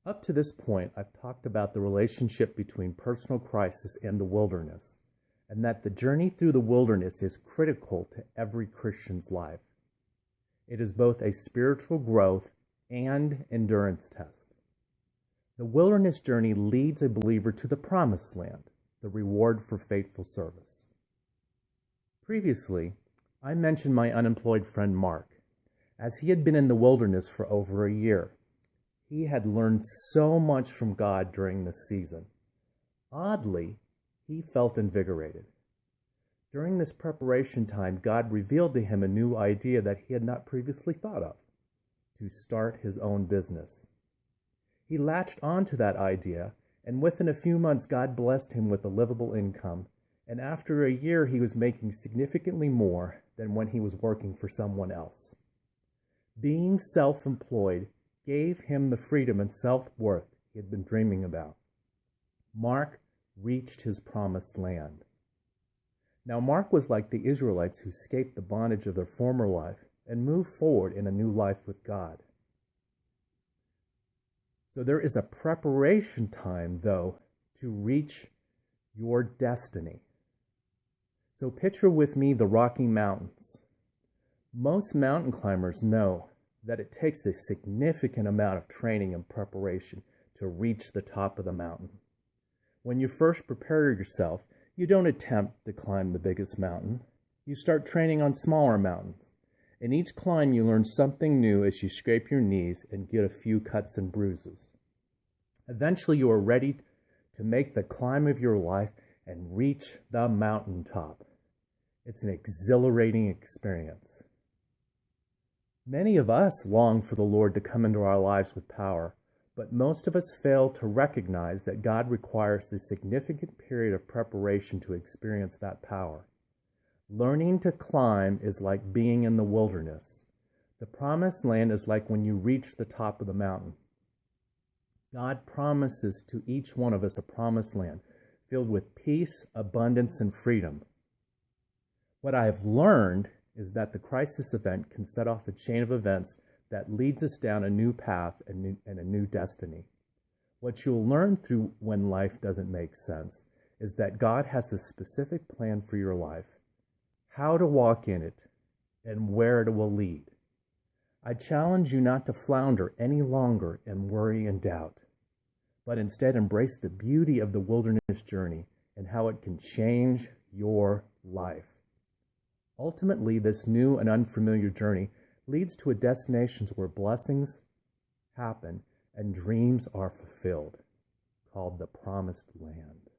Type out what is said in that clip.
Up to this point, I've talked about the relationship between personal crisis and the wilderness, and that the journey through the wilderness is critical to every Christian's life. It is both a spiritual growth and endurance test. The wilderness journey leads a believer to the promised land, the reward for faithful service. Previously, I mentioned my unemployed friend Mark, as he had been in the wilderness for over a year. He had learned so much from God during this season. Oddly, he felt invigorated. During this preparation time, God revealed to him a new idea that he had not previously thought of: to start his own business. He latched onto that idea, and within a few months, God blessed him with a livable income, and after a year, he was making significantly more than when he was working for someone else. Being self-employed gave him the freedom and self-worth he had been dreaming about. Mark reached his promised land. Now, Mark was like the Israelites who escaped the bondage of their former life and moved forward in a new life with God. So there is a preparation time, though, to reach your destiny. So picture with me the Rocky Mountains. Most mountain climbers know that it takes a significant amount of training and preparation to reach the top of the mountain. When you first prepare yourself, you don't attempt to climb the biggest mountain. You start training on smaller mountains. In each climb, you learn something new as you scrape your knees and get a few cuts and bruises. Eventually, you are ready to make the climb of your life and reach the mountaintop. It's an exhilarating experience. Many of us long for the Lord to come into our lives with power, but most of us fail to recognize that God requires a significant period of preparation to experience that power. Learning to climb is like being in the wilderness. The promised land is like when you reach the top of the mountain. God promises to each one of us a promised land filled with peace, abundance, and freedom. What I have learned is that the crisis event can set off a chain of events that leads us down a new path and a new destiny. What you'll learn through when life doesn't make sense is that God has a specific plan for your life, how to walk in it, and where it will lead. I challenge you not to flounder any longer in worry and doubt, but instead embrace the beauty of the wilderness journey and how it can change your life. Ultimately, this new and unfamiliar journey leads to a destination where blessings happen and dreams are fulfilled, called the Promised Land.